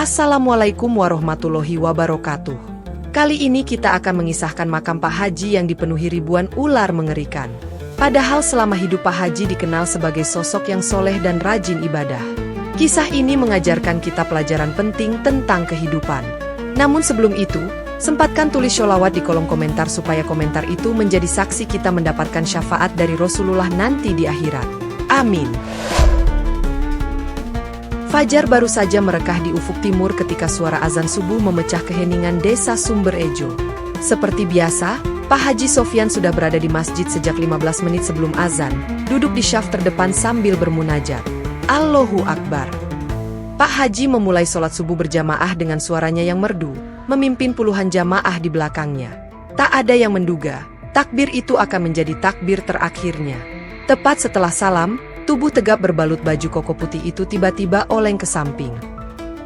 Assalamualaikum warahmatullahi wabarakatuh. Kali ini kita akan mengisahkan makam Pak Haji yang dipenuhi ribuan ular mengerikan. Padahal selama hidup Pak Haji dikenal sebagai sosok yang soleh dan rajin ibadah. Kisah ini mengajarkan kita pelajaran penting tentang kehidupan. Namun sebelum itu, sempatkan tulis sholawat di kolom komentar supaya komentar itu menjadi saksi kita mendapatkan syafaat dari Rasulullah nanti di akhirat. Amin. Fajar baru saja merekah di ufuk timur ketika suara azan subuh memecah keheningan desa Sumber Ejo. Seperti biasa, Pak Haji Sofyan sudah berada di masjid sejak 15 menit sebelum azan, duduk di syaf terdepan sambil bermunajat. Allahu Akbar. Pak Haji memulai sholat subuh berjamaah dengan suaranya yang merdu, memimpin puluhan jamaah di belakangnya. Tak ada yang menduga, takbir itu akan menjadi takbir terakhirnya. Tepat setelah salam, tubuh tegap berbalut baju koko putih itu tiba-tiba oleng ke samping.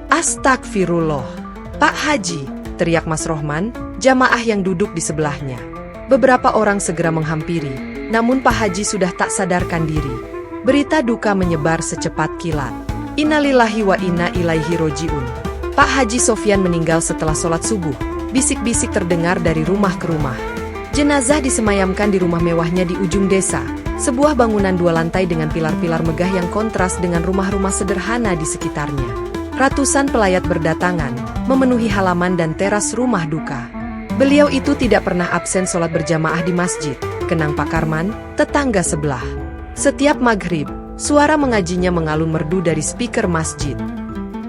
Astagfirullah. Pak Haji, teriak Mas Rohman, jamaah yang duduk di sebelahnya. Beberapa orang segera menghampiri, namun Pak Haji sudah tak sadarkan diri. Berita duka menyebar secepat kilat. Innalillahi wa inna ilaihi roji'un. Pak Haji Sofyan meninggal setelah sholat subuh. Bisik-bisik terdengar dari rumah ke rumah. Jenazah disemayamkan di rumah mewahnya di ujung desa. Sebuah bangunan 2 lantai dengan pilar-pilar megah yang kontras dengan rumah-rumah sederhana di sekitarnya. Ratusan pelayat berdatangan, memenuhi halaman dan teras rumah duka. Beliau itu tidak pernah absen sholat berjamaah di masjid, kenang Pak Karman, tetangga sebelah. Setiap maghrib, suara mengajinya mengalun merdu dari speaker masjid.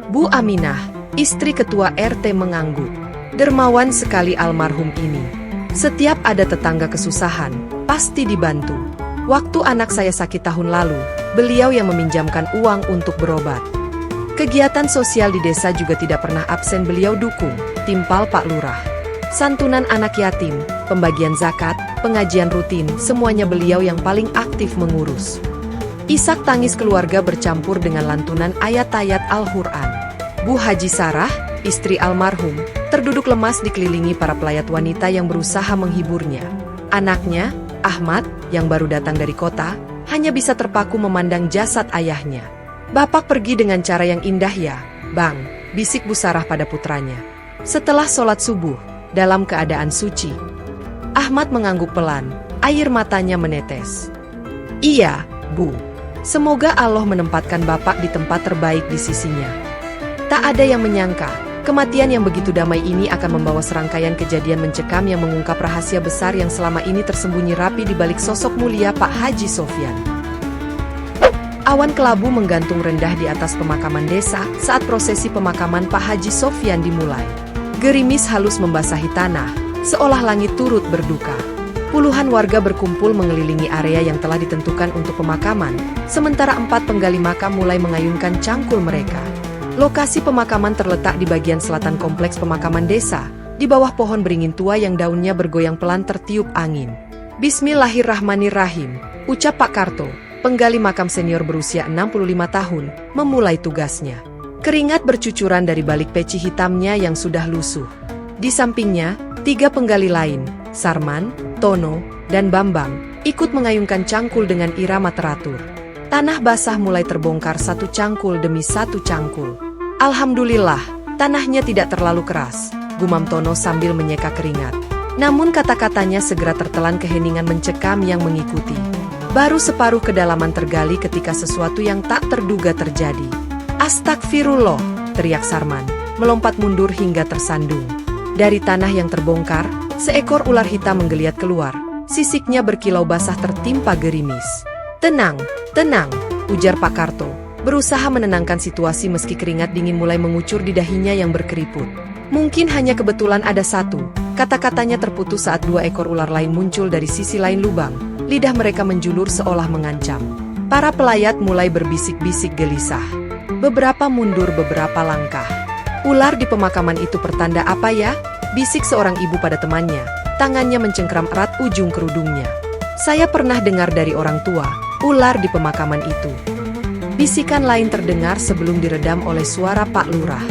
Bu Aminah, istri ketua RT mengangguk. Dermawan sekali almarhum ini. Setiap ada tetangga kesusahan, pasti dibantu. Waktu anak saya sakit tahun lalu, beliau yang meminjamkan uang untuk berobat. Kegiatan sosial di desa juga tidak pernah absen beliau dukung, timpal Pak Lurah. Santunan anak yatim, pembagian zakat, pengajian rutin, semuanya beliau yang paling aktif mengurus. Isak tangis keluarga bercampur dengan lantunan ayat-ayat Al-Quran. Bu Haji Sarah, istri almarhum, terduduk lemas dikelilingi para pelayat wanita yang berusaha menghiburnya. Anaknya, Ahmad, yang baru datang dari kota, hanya bisa terpaku memandang jasad ayahnya. Bapak pergi dengan cara yang indah ya, Bang, bisik Bu Sarah pada putranya. Setelah sholat subuh, dalam keadaan suci, Ahmad mengangguk pelan, air matanya menetes. Iya, Bu. Semoga Allah menempatkan Bapak di tempat terbaik di sisinya. Tak ada yang menyangka, kematian yang begitu damai ini akan membawa serangkaian kejadian mencekam yang mengungkap rahasia besar yang selama ini tersembunyi rapi di balik sosok mulia Pak Haji Sofyan. Awan kelabu menggantung rendah di atas pemakaman desa saat prosesi pemakaman Pak Haji Sofyan dimulai. Gerimis halus membasahi tanah, seolah langit turut berduka. Puluhan warga berkumpul mengelilingi area yang telah ditentukan untuk pemakaman, sementara 4 penggali makam mulai mengayunkan cangkul mereka. Lokasi pemakaman terletak di bagian selatan kompleks pemakaman desa, di bawah pohon beringin tua yang daunnya bergoyang pelan tertiup angin. Bismillahirrahmanirrahim, ucap Pak Karto, penggali makam senior berusia 65 tahun, memulai tugasnya. Keringat bercucuran dari balik peci hitamnya yang sudah lusuh. Di sampingnya, 3 penggali lain, Sarman, Tono, dan Bambang, ikut mengayunkan cangkul dengan irama teratur. Tanah basah mulai terbongkar satu cangkul demi satu cangkul. Alhamdulillah, tanahnya tidak terlalu keras, gumam Tono sambil menyeka keringat. Namun kata-katanya segera tertelan keheningan mencekam yang mengikuti. Baru separuh kedalaman tergali ketika sesuatu yang tak terduga terjadi. Astagfirullah, teriak Sarman, melompat mundur hingga tersandung. Dari tanah yang terbongkar, seekor ular hitam menggeliat keluar, sisiknya berkilau basah tertimpa gerimis. Tenang, tenang, ujar Pak Karto, berusaha menenangkan situasi meski keringat dingin mulai mengucur di dahinya yang berkeriput. Mungkin hanya kebetulan ada satu, kata-katanya terputus saat 2 ekor ular lain muncul dari sisi lain lubang, lidah mereka menjulur seolah mengancam. Para pelayat mulai berbisik-bisik gelisah. Beberapa mundur beberapa langkah. Ular di pemakaman itu pertanda apa ya? Bisik seorang ibu pada temannya, tangannya mencengkram erat ujung kerudungnya. Saya pernah dengar dari orang tua, ular di pemakaman itu. Bisikan lain terdengar sebelum diredam oleh suara Pak Lurah.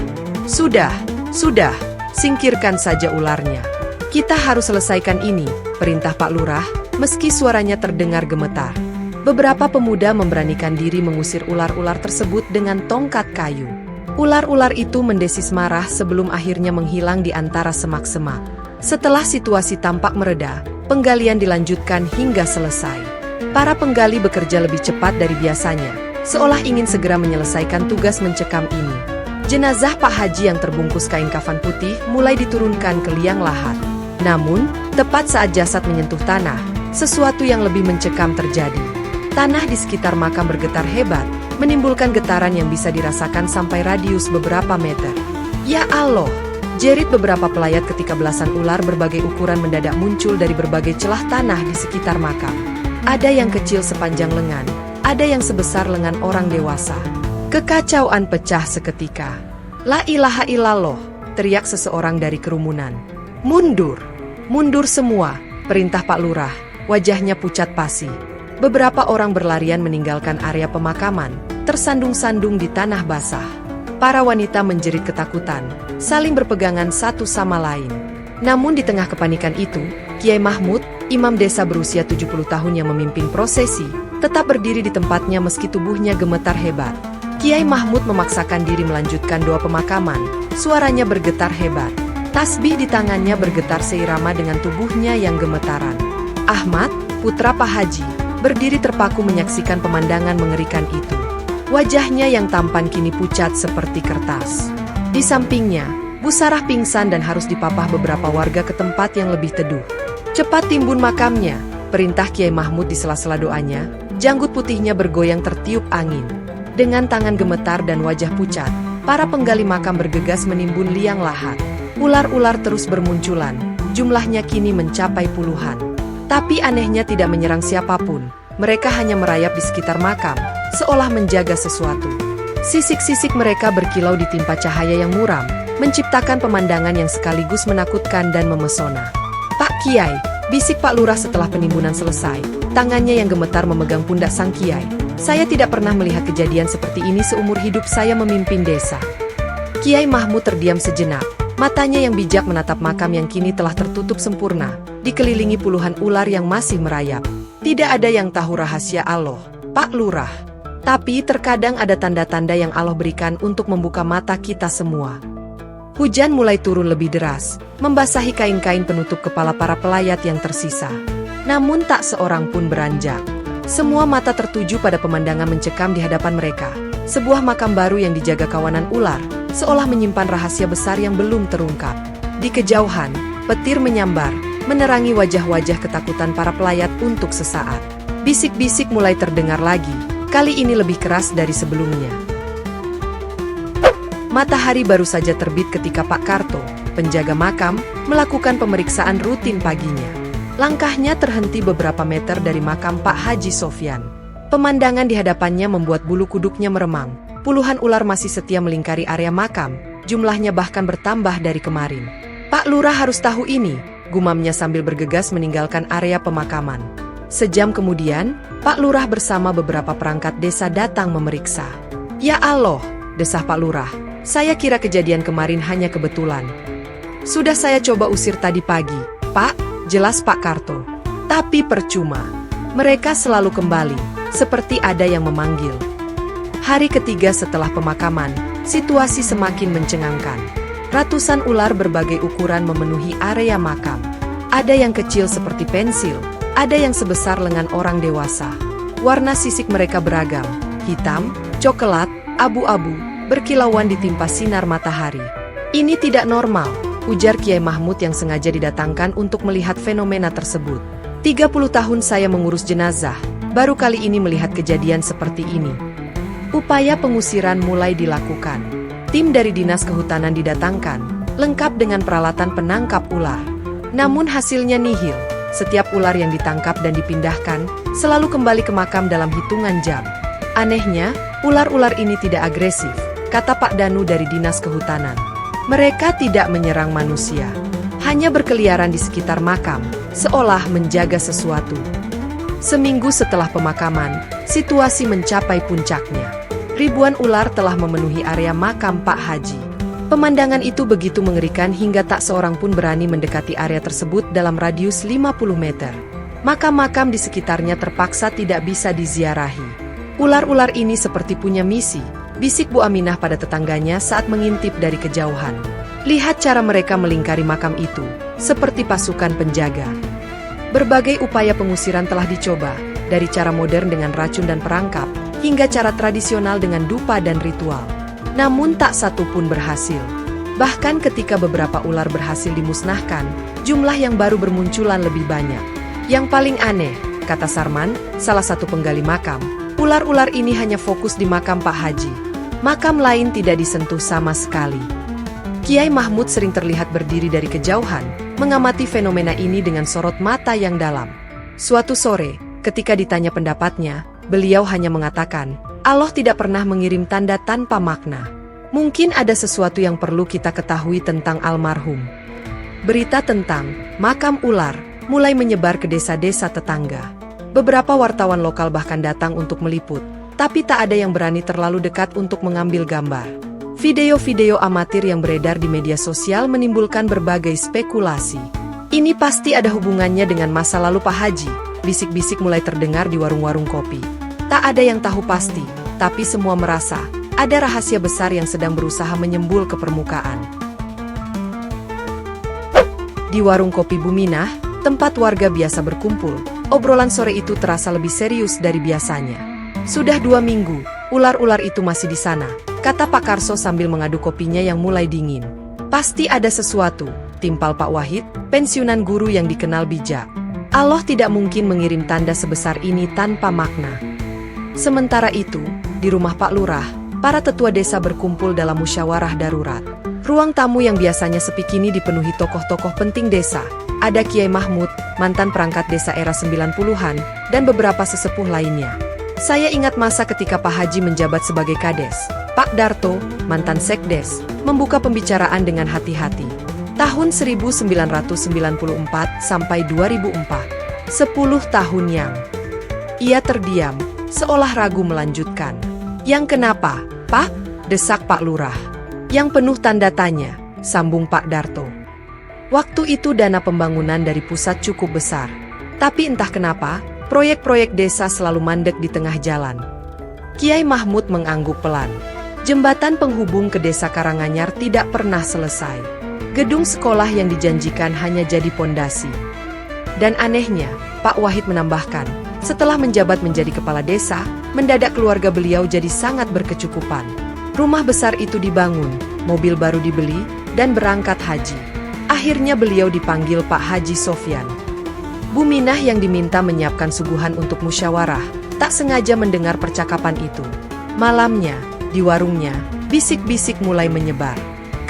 Sudah, singkirkan saja ularnya. Kita harus selesaikan ini, perintah Pak Lurah, meski suaranya terdengar gemetar. Beberapa pemuda memberanikan diri mengusir ular-ular tersebut dengan tongkat kayu. Ular-ular itu mendesis marah sebelum akhirnya menghilang di antara semak-semak. Setelah situasi tampak mereda, penggalian dilanjutkan hingga selesai. Para penggali bekerja lebih cepat dari biasanya, seolah ingin segera menyelesaikan tugas mencekam ini. Jenazah Pak Haji yang terbungkus kain kafan putih mulai diturunkan ke liang lahat. Namun, tepat saat jasad menyentuh tanah, sesuatu yang lebih mencekam terjadi. Tanah di sekitar makam bergetar hebat, menimbulkan getaran yang bisa dirasakan sampai radius beberapa meter. Ya Allah! Jerit beberapa pelayat ketika belasan ular berbagai ukuran mendadak muncul dari berbagai celah tanah di sekitar makam. Ada yang kecil sepanjang lengan, ada yang sebesar lengan orang dewasa. Kekacauan pecah seketika. La ilaha illallah, teriak seseorang dari kerumunan. Mundur! Mundur semua, perintah Pak Lurah, wajahnya pucat pasi. Beberapa orang berlarian meninggalkan area pemakaman, tersandung-sandung di tanah basah. Para wanita menjerit ketakutan, saling berpegangan satu sama lain. Namun di tengah kepanikan itu, Kiai Mahmud, imam desa berusia 70 tahun yang memimpin prosesi, tetap berdiri di tempatnya meski tubuhnya gemetar hebat. Kiai Mahmud memaksakan diri melanjutkan doa pemakaman, suaranya bergetar hebat. Tasbih di tangannya bergetar seirama dengan tubuhnya yang gemetaran. Ahmad, putra Pak Haji, berdiri terpaku menyaksikan pemandangan mengerikan itu. Wajahnya yang tampan kini pucat seperti kertas. Di sampingnya, Bu Sarah pingsan dan harus dipapah beberapa warga ke tempat yang lebih teduh. Cepat timbun makamnya, perintah Kiai Mahmud di sela-sela doanya. Janggut putihnya bergoyang tertiup angin. Dengan tangan gemetar dan wajah pucat, para penggali makam bergegas menimbun liang lahat. Ular-ular terus bermunculan, jumlahnya kini mencapai puluhan. Tapi anehnya tidak menyerang siapapun, mereka hanya merayap di sekitar makam, seolah menjaga sesuatu. Sisik-sisik mereka berkilau ditimpa cahaya yang muram, menciptakan pemandangan yang sekaligus menakutkan dan memesona. Pak Kiai, bisik Pak Lurah setelah penimbunan selesai, tangannya yang gemetar memegang pundak sang Kiai. Saya tidak pernah melihat kejadian seperti ini seumur hidup saya memimpin desa. Kiai Mahmud terdiam sejenak. Matanya yang bijak menatap makam yang kini telah tertutup sempurna, dikelilingi puluhan ular yang masih merayap. Tidak ada yang tahu rahasia Allah, Pak Lurah. Tapi terkadang ada tanda-tanda yang Allah berikan untuk membuka mata kita semua. Hujan mulai turun lebih deras, membasahi kain-kain penutup kepala para pelayat yang tersisa. Namun tak seorang pun beranjak. Semua mata tertuju pada pemandangan mencekam di hadapan mereka. Sebuah makam baru yang dijaga kawanan ular, seolah menyimpan rahasia besar yang belum terungkap. Di kejauhan, petir menyambar, menerangi wajah-wajah ketakutan para pelayat untuk sesaat. Bisik-bisik mulai terdengar lagi, kali ini lebih keras dari sebelumnya. Matahari baru saja terbit ketika Pak Karto, penjaga makam, melakukan pemeriksaan rutin paginya. Langkahnya terhenti beberapa meter dari makam Pak Haji Sofyan. Pemandangan di hadapannya membuat bulu kuduknya meremang. Puluhan ular masih setia melingkari area makam, jumlahnya bahkan bertambah dari kemarin. Pak Lurah harus tahu ini, gumamnya sambil bergegas meninggalkan area pemakaman. Sejam kemudian, Pak Lurah bersama beberapa perangkat desa datang memeriksa. Ya Allah, desah Pak Lurah, saya kira kejadian kemarin hanya kebetulan. Sudah saya coba usir tadi pagi, Pak, jelas Pak Karto. Tapi percuma, mereka selalu kembali, seperti ada yang memanggil. Hari ketiga setelah pemakaman, situasi semakin mencengangkan. Ratusan ular berbagai ukuran memenuhi area makam. Ada yang kecil seperti pensil, ada yang sebesar lengan orang dewasa. Warna sisik mereka beragam, hitam, coklat, abu-abu, berkilauan ditimpa sinar matahari. Ini tidak normal, ujar Kiai Mahmud yang sengaja didatangkan untuk melihat fenomena tersebut. 30 tahun saya mengurus jenazah, baru kali ini melihat kejadian seperti ini. Upaya pengusiran mulai dilakukan. Tim dari Dinas Kehutanan didatangkan, lengkap dengan peralatan penangkap ular. Namun hasilnya nihil. Setiap ular yang ditangkap dan dipindahkan, selalu kembali ke makam dalam hitungan jam. Anehnya, ular-ular ini tidak agresif, kata Pak Danu dari Dinas Kehutanan. Mereka tidak menyerang manusia, hanya berkeliaran di sekitar makam, seolah menjaga sesuatu. Seminggu setelah pemakaman, situasi mencapai puncaknya. Ribuan ular telah memenuhi area makam Pak Haji. Pemandangan itu begitu mengerikan hingga tak seorang pun berani mendekati area tersebut dalam radius 50 meter. Makam-makam di sekitarnya terpaksa tidak bisa diziarahi. Ular-ular ini seperti punya misi, bisik Bu Aminah pada tetangganya saat mengintip dari kejauhan. Lihat cara mereka melingkari makam itu, seperti pasukan penjaga. Berbagai upaya pengusiran telah dicoba, dari cara modern dengan racun dan perangkap, hingga cara tradisional dengan dupa dan ritual. Namun tak satu pun berhasil. Bahkan ketika beberapa ular berhasil dimusnahkan, jumlah yang baru bermunculan lebih banyak. Yang paling aneh, kata Sarman, salah satu penggali makam, ular-ular ini hanya fokus di makam Pak Haji. Makam lain tidak disentuh sama sekali. Kiai Mahmud sering terlihat berdiri dari kejauhan, mengamati fenomena ini dengan sorot mata yang dalam. Suatu sore, ketika ditanya pendapatnya, beliau hanya mengatakan, Allah tidak pernah mengirim tanda tanpa makna. Mungkin ada sesuatu yang perlu kita ketahui tentang almarhum. Berita tentang makam ular mulai menyebar ke desa-desa tetangga. Beberapa wartawan lokal bahkan datang untuk meliput, tapi tak ada yang berani terlalu dekat untuk mengambil gambar. Video-video amatir yang beredar di media sosial menimbulkan berbagai spekulasi. Ini pasti ada hubungannya dengan masa lalu Pak Haji, bisik-bisik mulai terdengar di warung-warung kopi. Tak ada yang tahu pasti, tapi semua merasa ada rahasia besar yang sedang berusaha menyembul ke permukaan. Di warung kopi Buminah, tempat warga biasa berkumpul, obrolan sore itu terasa lebih serius dari biasanya. Sudah 2 minggu, ular-ular itu masih di sana, kata Pak Karso sambil mengadu kopinya yang mulai dingin. Pasti ada sesuatu, timpal Pak Wahid, pensiunan guru yang dikenal bijak. Allah tidak mungkin mengirim tanda sebesar ini tanpa makna. Sementara itu, di rumah Pak Lurah, para tetua desa berkumpul dalam musyawarah darurat. Ruang tamu yang biasanya sepi kini dipenuhi tokoh-tokoh penting desa. Ada Kiai Mahmud, mantan perangkat desa era 90-an, dan beberapa sesepuh lainnya. Saya ingat masa ketika Pak Haji menjabat sebagai Kades. Pak Darto, mantan Sekdes, membuka pembicaraan dengan hati-hati. Tahun 1994 sampai 2004. 10 tahun yang. Ia terdiam, seolah ragu melanjutkan. Yang kenapa, Pak? Desak Pak Lurah. Yang penuh tanda tanya, sambung Pak Darto. Waktu itu dana pembangunan dari pusat cukup besar. Tapi entah kenapa, proyek-proyek desa selalu mandek di tengah jalan. Kiai Mahmud mengangguk pelan. Jembatan penghubung ke desa Karanganyar tidak pernah selesai. Gedung sekolah yang dijanjikan hanya jadi pondasi. Dan anehnya, Pak Wahid menambahkan, setelah menjabat menjadi kepala desa, mendadak keluarga beliau jadi sangat berkecukupan. Rumah besar itu dibangun, mobil baru dibeli, dan berangkat haji. Akhirnya beliau dipanggil Pak Haji Sofyan. Buminah yang diminta menyiapkan suguhan untuk musyawarah, tak sengaja mendengar percakapan itu. Malamnya, di warungnya, bisik-bisik mulai menyebar.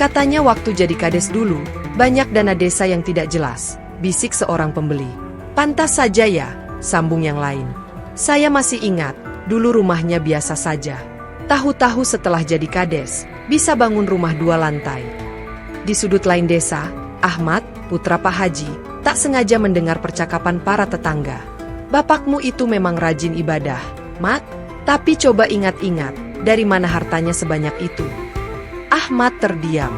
Katanya waktu jadi kades dulu, banyak dana desa yang tidak jelas, bisik seorang pembeli. Pantas saja ya, sambung yang lain. Saya masih ingat, dulu rumahnya biasa saja. Tahu-tahu setelah jadi kades, bisa bangun rumah 2 lantai. Di sudut lain desa, Ahmad, putra Pak Haji, tak sengaja mendengar percakapan para tetangga. Bapakmu itu memang rajin ibadah, Mat, tapi coba ingat-ingat, dari mana hartanya sebanyak itu? Ahmad terdiam.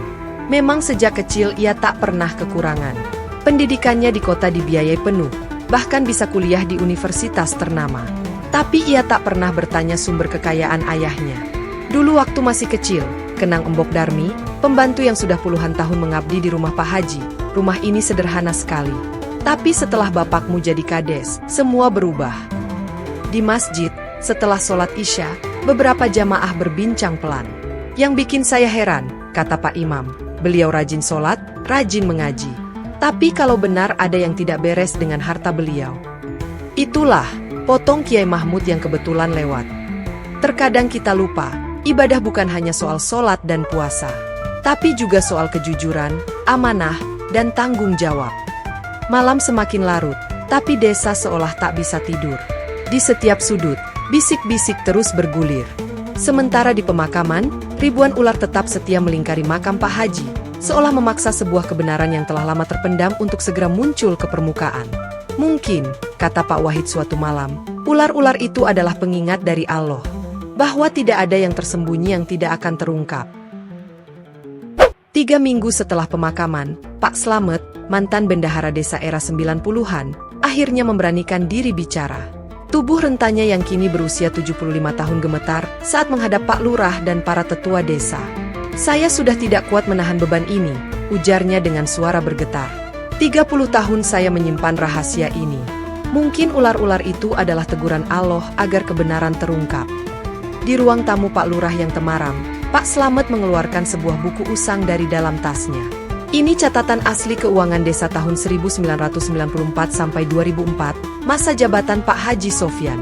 Memang sejak kecil ia tak pernah kekurangan. Pendidikannya di kota dibiayai penuh, bahkan bisa kuliah di universitas ternama. Tapi ia tak pernah bertanya sumber kekayaan ayahnya. Dulu waktu masih kecil, kenang Embok Darmi, pembantu yang sudah puluhan tahun mengabdi di rumah Pak Haji. Rumah ini sederhana sekali. Tapi setelah bapakmu jadi kades, semua berubah. Di masjid, setelah sholat Isya, beberapa jamaah berbincang pelan. Yang bikin saya heran, kata Pak Imam, beliau rajin sholat, rajin mengaji. Tapi kalau benar ada yang tidak beres dengan harta beliau. Itulah, potong Kiai Mahmud yang kebetulan lewat. Terkadang kita lupa, ibadah bukan hanya soal sholat dan puasa. Tapi juga soal kejujuran, amanah, dan tanggung jawab. Malam semakin larut, tapi desa seolah tak bisa tidur. Di setiap sudut, bisik-bisik terus bergulir. Sementara di pemakaman, ribuan ular tetap setia melingkari makam Pak Haji, seolah memaksa sebuah kebenaran yang telah lama terpendam untuk segera muncul ke permukaan. Mungkin, kata Pak Wahid suatu malam, ular-ular itu adalah pengingat dari Allah, bahwa tidak ada yang tersembunyi yang tidak akan terungkap. 3 minggu setelah pemakaman, Pak Slamet, mantan bendahara desa era 90-an, akhirnya memberanikan diri bicara. Tubuh rentanya yang kini berusia 75 tahun gemetar saat menghadap Pak Lurah dan para tetua desa. "Saya sudah tidak kuat menahan beban ini," ujarnya dengan suara bergetar. "30 tahun saya menyimpan rahasia ini. Mungkin ular-ular itu adalah teguran Allah agar kebenaran terungkap." Di ruang tamu Pak Lurah yang temaram, Pak Slamet mengeluarkan sebuah buku usang dari dalam tasnya. Ini catatan asli keuangan desa tahun 1994 sampai 2004, masa jabatan Pak Haji Sofyan.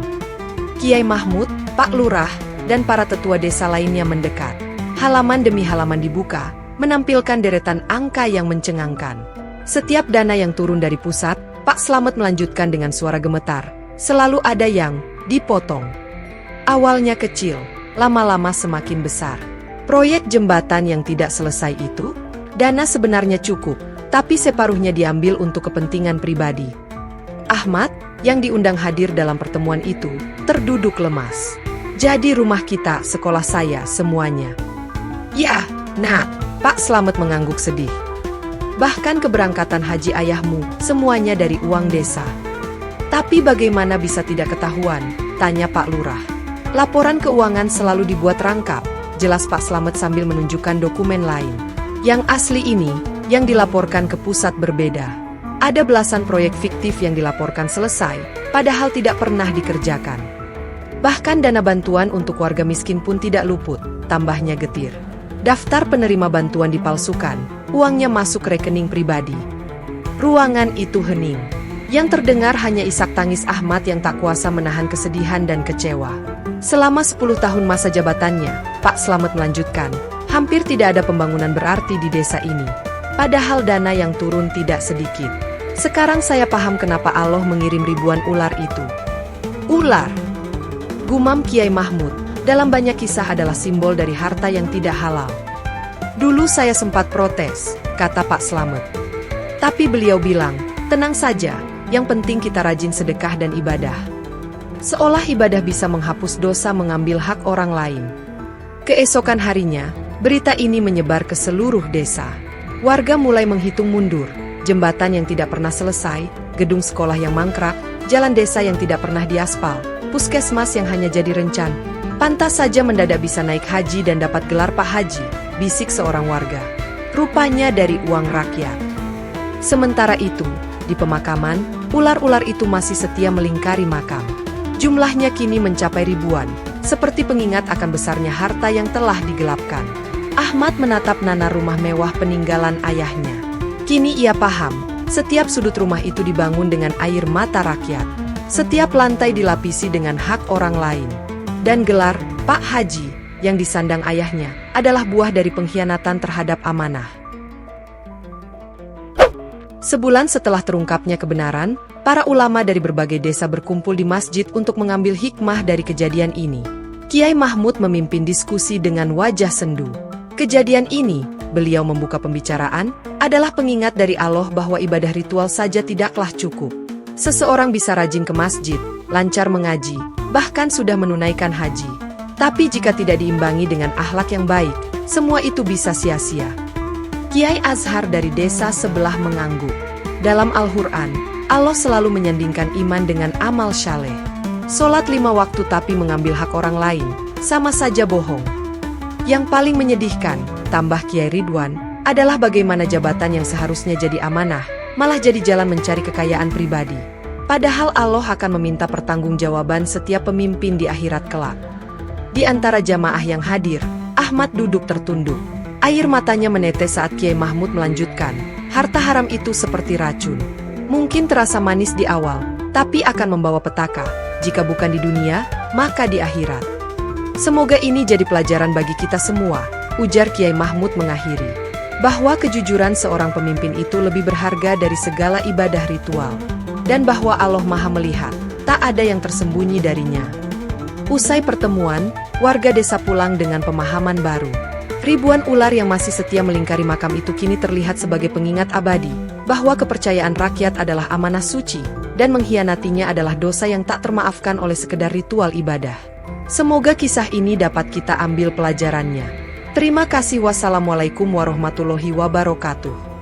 Kiai Mahmud, Pak Lurah, dan para tetua desa lainnya mendekat. Halaman demi halaman dibuka, menampilkan deretan angka yang mencengangkan. Setiap dana yang turun dari pusat, Pak Slamet melanjutkan dengan suara gemetar, "Selalu ada yang dipotong. Awalnya kecil, lama-lama semakin besar. Proyek jembatan yang tidak selesai itu, dana sebenarnya cukup, tapi separuhnya diambil untuk kepentingan pribadi." Ahmad, yang diundang hadir dalam pertemuan itu, terduduk lemas. "Jadi rumah kita, sekolah saya, semuanya." "Ya, Nak," Pak Slamet mengangguk sedih. "Bahkan keberangkatan haji ayahmu, semuanya dari uang desa." "Tapi bagaimana bisa tidak ketahuan?" tanya Pak Lurah. "Laporan keuangan selalu dibuat rangkap," jelas Pak Slamet sambil menunjukkan dokumen lain. "Yang asli ini, yang dilaporkan ke pusat berbeda. Ada belasan proyek fiktif yang dilaporkan selesai, padahal tidak pernah dikerjakan. Bahkan dana bantuan untuk warga miskin pun tidak luput," tambahnya getir. "Daftar penerima bantuan dipalsukan, uangnya masuk ke rekening pribadi." Ruangan itu hening. Yang terdengar hanya isak tangis Ahmad yang tak kuasa menahan kesedihan dan kecewa. Selama 10 tahun masa jabatannya, Pak Slamet melanjutkan, "Hampir tidak ada pembangunan berarti di desa ini. Padahal dana yang turun tidak sedikit. Sekarang saya paham kenapa Allah mengirim ribuan ular itu." "Ular," gumam Kiai Mahmud, "dalam banyak kisah adalah simbol dari harta yang tidak halal." "Dulu saya sempat protes," kata Pak Slamet. "Tapi beliau bilang, tenang saja, yang penting kita rajin sedekah dan ibadah." Seolah ibadah bisa menghapus dosa mengambil hak orang lain. Keesokan harinya, berita ini menyebar ke seluruh desa. Warga mulai menghitung mundur, jembatan yang tidak pernah selesai, gedung sekolah yang mangkrak, jalan desa yang tidak pernah diaspal, puskesmas yang hanya jadi rencan. "Pantas saja mendadak bisa naik haji dan dapat gelar Pak Haji," bisik seorang warga. "Rupanya dari uang rakyat." Sementara itu, di pemakaman, ular-ular itu masih setia melingkari makam. Jumlahnya kini mencapai ribuan, seperti pengingat akan besarnya harta yang telah digelapkan. Ahmad menatap nana rumah mewah peninggalan ayahnya. Kini ia paham, setiap sudut rumah itu dibangun dengan air mata rakyat. Setiap lantai dilapisi dengan hak orang lain. Dan gelar Pak Haji yang disandang ayahnya adalah buah dari pengkhianatan terhadap amanah. Sebulan setelah terungkapnya kebenaran, para ulama dari berbagai desa berkumpul di masjid untuk mengambil hikmah dari kejadian ini. Kiai Mahmud memimpin diskusi dengan wajah sendu. Kejadian ini, beliau membuka pembicaraan, adalah pengingat dari Allah bahwa ibadah ritual saja tidaklah cukup. Seseorang bisa rajin ke masjid, lancar mengaji, bahkan sudah menunaikan haji. Tapi jika tidak diimbangi dengan akhlak yang baik, semua itu bisa sia-sia. Kiai Azhar dari desa sebelah mengangguk. Dalam Al-Quran, Allah selalu menyandingkan iman dengan amal saleh. Sholat 5 waktu tapi mengambil hak orang lain, sama saja bohong. Yang paling menyedihkan, tambah Kiai Ridwan, adalah bagaimana jabatan yang seharusnya jadi amanah, malah jadi jalan mencari kekayaan pribadi. Padahal Allah akan meminta pertanggungjawaban setiap pemimpin di akhirat kelak. Di antara jamaah yang hadir, Ahmad duduk tertunduk. Air matanya menetes saat Kiai Mahmud melanjutkan, harta haram itu seperti racun. Mungkin terasa manis di awal, tapi akan membawa petaka. Jika bukan di dunia, maka di akhirat. Semoga ini jadi pelajaran bagi kita semua, ujar Kiai Mahmud mengakhiri. Bahwa kejujuran seorang pemimpin itu lebih berharga dari segala ibadah ritual. Dan bahwa Allah Maha melihat, tak ada yang tersembunyi darinya. Usai pertemuan, warga desa pulang dengan pemahaman baru. Ribuan ular yang masih setia melingkari makam itu kini terlihat sebagai pengingat abadi, bahwa kepercayaan rakyat adalah amanah suci, dan mengkhianatinya adalah dosa yang tak termaafkan oleh sekedar ritual ibadah. Semoga kisah ini dapat kita ambil pelajarannya. Terima kasih. Wassalamualaikum warahmatullahi wabarakatuh.